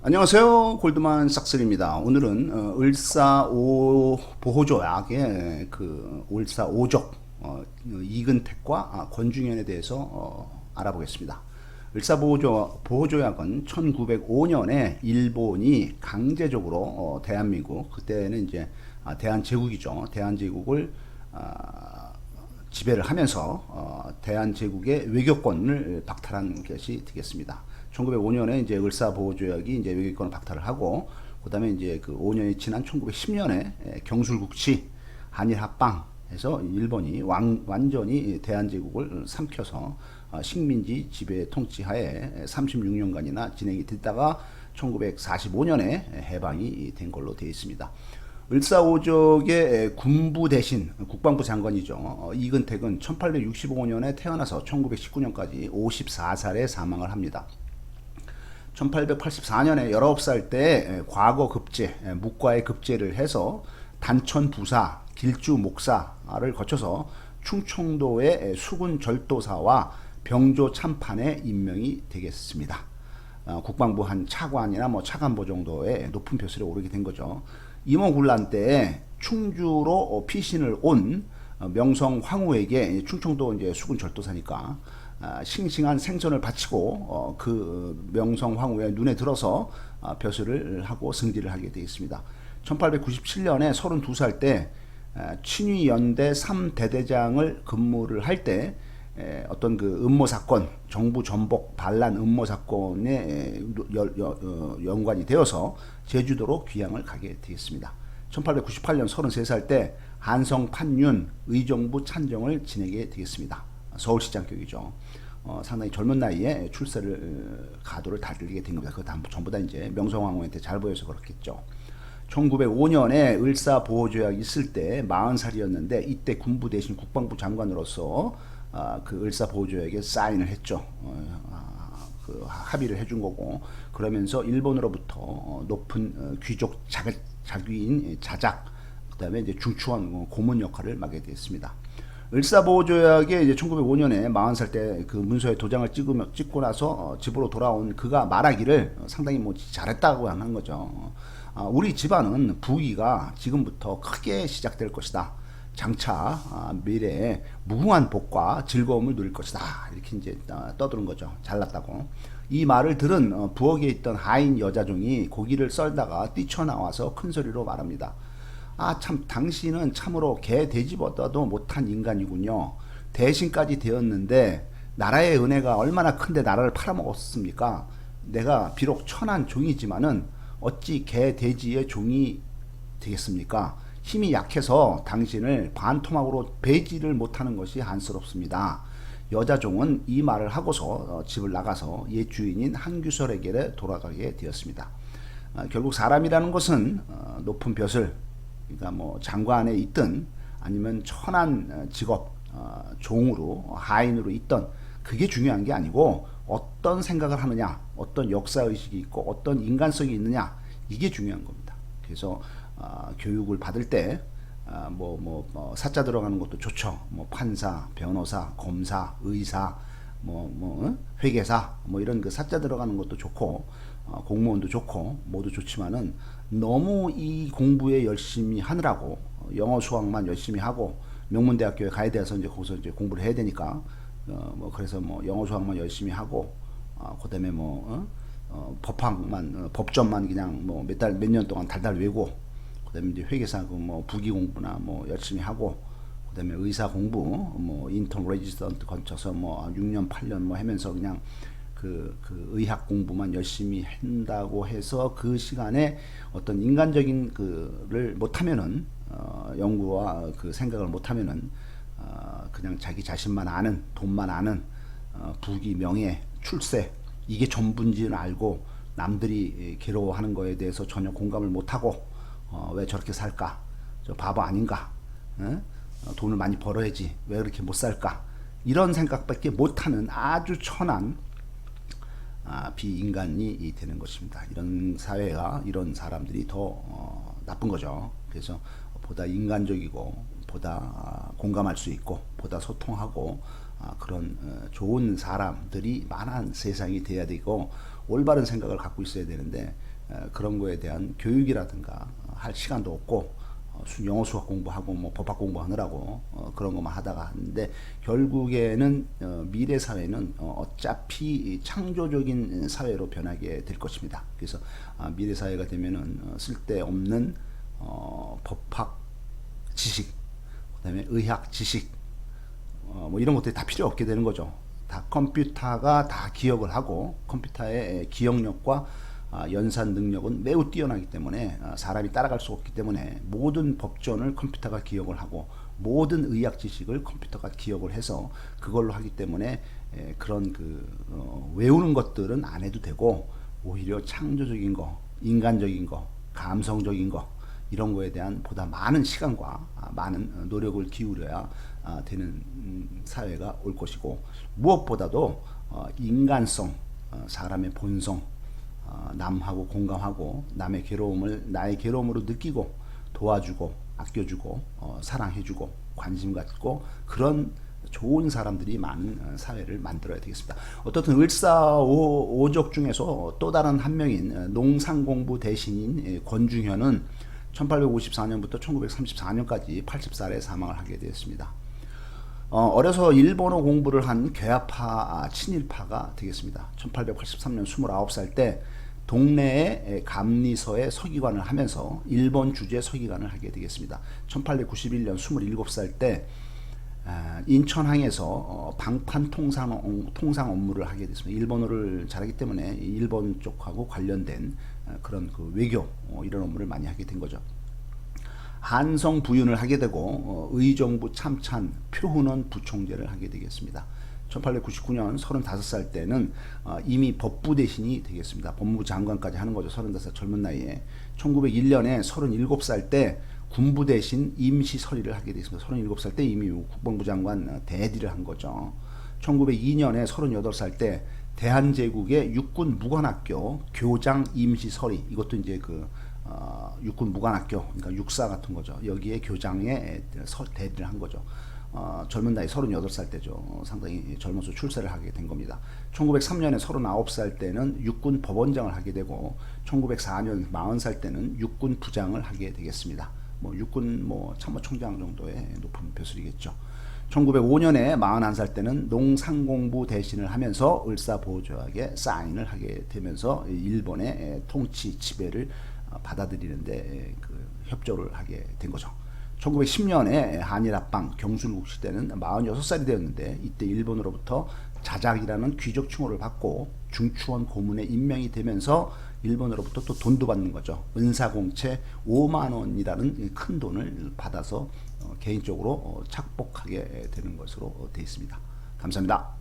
안녕하세요. 골드만 삭스입니다. 오늘은 을사보호조약의 그 을사오족 이근택과 권중현에 대해서 알아보겠습니다. 을사보호조약은 1905년에 일본이 강제적으로 대한민국, 그때는 이제 대한제국이죠. 대한제국을 지배를 하면서 대한제국의 외교권을 박탈한 것이 되겠습니다. 1905년에 이제 을사보호조약이 이제 외교권을 박탈을 하고, 그다음에 이제 그 5년이 지난 1910년에 경술국치 한일합방에서 일본이 완전히 대한제국을 삼켜서 식민지 지배 통치하에 36년간이나 진행이 됐다가 1945년에 해방이 된 걸로 되어 있습니다. 을사오족의 군부 대신 국방부 장관이죠. 이근택은 1865년에 태어나서 1919년까지 54살에 사망을 합니다. 1884년에 19살 때 과거 급제, 묵과의 급제를 해서 단천 부사, 길주 목사를 거쳐서 충청도의 수군 절도사와 병조 참판에 임명이 되겠습니다. 국방부 한 차관이나 뭐 차관보 정도의 높은 벼슬에 오르게 된 거죠. 임원군란 때 충주로 피신을 온 명성 황후에게, 충청도 이제 수군 절도사니까 싱싱한 생선을 바치고 그 명성 황후의 눈에 들어서 벼슬을 하고 승진을 하게 되어 있습니다. 1897년에 32살 때 친위연대 3대대장을 근무를 할 때 어떤 그 음모 사건, 정부 전복 반란 음모 사건에 연관이 되어서 제주도로 귀향을 가게 되었습니다. 1898년 33살 때 한성 판윤 의정부 찬정을 지내게 되겠습니다. 서울시장격이죠. 상당히 젊은 나이에 출세를 가도를 달리게 된 겁니다. 그거 전부 다 이제 명성황후한테 잘 보여서 그렇겠죠. 1905년에 을사보호조약이 있을 때 40살이었는데 이때 군부 대신 국방부 장관으로서 그 을사보호조약에 사인을 했죠. 그 합의를 해준 거고, 그러면서 일본으로부터 높은 귀족 자귀인 자작, 그다음에 이제 중추원 고문 역할을 맡게 됐습니다. 을사보호조약에 이제 1905년에 40살 때 그 문서에 도장을 찍고 나서 집으로 돌아온 그가 말하기를 상당히 뭐 잘했다고 하는 거죠. 우리 집안은 부귀가 지금부터 크게 시작될 것이다. 장차 미래에 무궁한 복과 즐거움을 누릴 것이다. 이렇게 이제 떠드는 거죠. 잘났다고. 이 말을 들은 부엌에 있던 하인 여자종이 고기를 썰다가 뛰쳐나와서 큰 소리로 말합니다. 참 당신은 참으로 개 돼지보다도 못한 인간이군요. 대신까지 되었는데 나라의 은혜가 얼마나 큰데 나라를 팔아먹었습니까? 내가 비록 천한 종이지만은 어찌 개 돼지의 종이 되겠습니까? 힘이 약해서 당신을 반토막으로 베지를 못하는 것이 안쓰럽습니다. 여자종은 이 말을 하고서 집을 나가서 옛 주인인 한규설에게 돌아가게 되었습니다. 결국 사람이라는 것은 높은 벼슬, 그러니까 뭐 장관에 있든 아니면 천한 직업, 종으로 하인으로 있던, 그게 중요한 게 아니고 어떤 생각을 하느냐, 어떤 역사의식이 있고 어떤 인간성이 있느냐, 이게 중요한 겁니다. 그래서 교육을 받을 때 사자 들어가는 것도 좋죠. 뭐 판사, 변호사, 검사, 의사, 회계사, 이런 그 사자 들어가는 것도 좋고, 공무원도 좋고 모두 좋지만은 너무 이 공부에 열심히 하느라고 영어 수학만 열심히 하고, 명문대학교에 가야 돼서 이제 거기서 이제 공부를 해야 되니까 그래서 영어 수학만 열심히 하고, 그다음에 법전만 그냥 몇 년 동안 달달 외고, 그다음에 이제 회계사 부기 공부나 열심히 하고, 그다음에 의사 공부 인턴 레지던트 거쳐서 6년 8년 하면서 그냥 그 의학 공부만 열심히 한다고 해서 그 시간에 어떤 인간적인 그를 못하면은, 연구와 그 생각을 못하면은 그냥 자기 자신만 아는, 돈만 아는, 부귀 명예 출세, 이게 전부인지는 알고 남들이 괴로워하는 거에 대해서 전혀 공감을 못하고, 왜 저렇게 살까, 저 바보 아닌가, 돈을 많이 벌어야지 왜 그렇게 못 살까, 이런 생각밖에 못하는 아주 천한 비인간이 되는 것입니다. 이런 사회가, 이런 사람들이 더 나쁜 거죠. 그래서 보다 인간적이고 보다 공감할 수 있고 보다 소통하고 그런 좋은 사람들이 많은 세상이 돼야 되고, 올바른 생각을 갖고 있어야 되는데 그런 거에 대한 교육이라든가 할 시간도 없고 영어 수학 공부하고 뭐 법학 공부하느라고 그런 것만 하다가 하는데 결국에는 미래 사회는 어차피 창조적인 사회로 변하게 될 것입니다. 그래서 미래 사회가 되면은 쓸데없는 법학 지식, 그다음에 의학 지식, 뭐 이런 것들이 다 필요 없게 되는 거죠. 다 컴퓨터가 다 기억을 하고 컴퓨터의 기억력과 연산 능력은 매우 뛰어나기 때문에 사람이 따라갈 수 없기 때문에 모든 법전을 컴퓨터가 기억을 하고 모든 의학 지식을 컴퓨터가 기억을 해서 그걸로 하기 때문에 그런 외우는 것들은 안 해도 되고 오히려 창조적인 거, 인간적인 거, 감성적인 거 이런 거에 대한 보다 많은 시간과 많은 노력을 기울여야 되는 사회가 올 것이고 무엇보다도 인간성, 사람의 본성, 남하고 공감하고 남의 괴로움을 나의 괴로움으로 느끼고 도와주고 아껴주고 사랑해주고 관심 갖고 그런 좋은 사람들이 많은 사회를 만들어야 되겠습니다. 어떻든 을사오족 중에서 또 다른 한 명인 농상공부 대신인 권중현은 1854년부터 1934년까지 80살에 사망을 하게 되었습니다. 어려서 일본어 공부를 한 괴아파 친일파가 되겠습니다. 1883년 29살 때 동네의 감리서에 서기관을 하면서 일본 주재 서기관을 하게 되겠습니다. 1891년 27살 때 인천항에서 방판 통상 업무를 하게 됐습니다. 일본어를 잘하기 때문에 일본 쪽하고 관련된 그런 외교 이런 업무를 많이 하게 된 거죠. 한성 부윤을 하게 되고 의정부 참찬 표훈원 부총재를 하게 되겠습니다. 1899년 35살 때는 이미 법부 대신이 되겠습니다. 법무부 장관까지 하는 거죠. 35살 젊은 나이에. 1901년에 37살 때 군부 대신 임시 서리를 하게 되었습니다. 37살 때 이미 국방부 장관 대디를 한 거죠. 1902년에 38살 때 대한제국의 육군 무관학교 교장 임시 서리, 이것도 이제 육군 무관학교, 그러니까 육사 같은 거죠. 여기에 교장에 대리를 한 거죠. 젊은 나이 38살 때죠. 상당히 젊어서 출세를 하게 된 겁니다. 1903년에 39살 때는 육군 법원장을 하게 되고 1904년 40살 때는 육군 부장을 하게 되겠습니다. 육군 참모총장 정도의 높은 벼슬이겠죠. 1905년에 41살 때는 농상공부 대신을 하면서 을사보호조약에 사인을 하게 되면서 일본의 통치 지배를 받아들이는데 협조를 하게 된 거죠. 1910년에 한일합방 경술국시 때는 46살이 되었는데 이때 일본으로부터 자작이라는 귀족 칭호를 받고 중추원 고문에 임명이 되면서 일본으로부터 또 돈도 받는 거죠. 은사공채 5만 원이라는 큰 돈을 받아서 개인적으로 착복하게 되는 것으로 되어 있습니다. 감사합니다.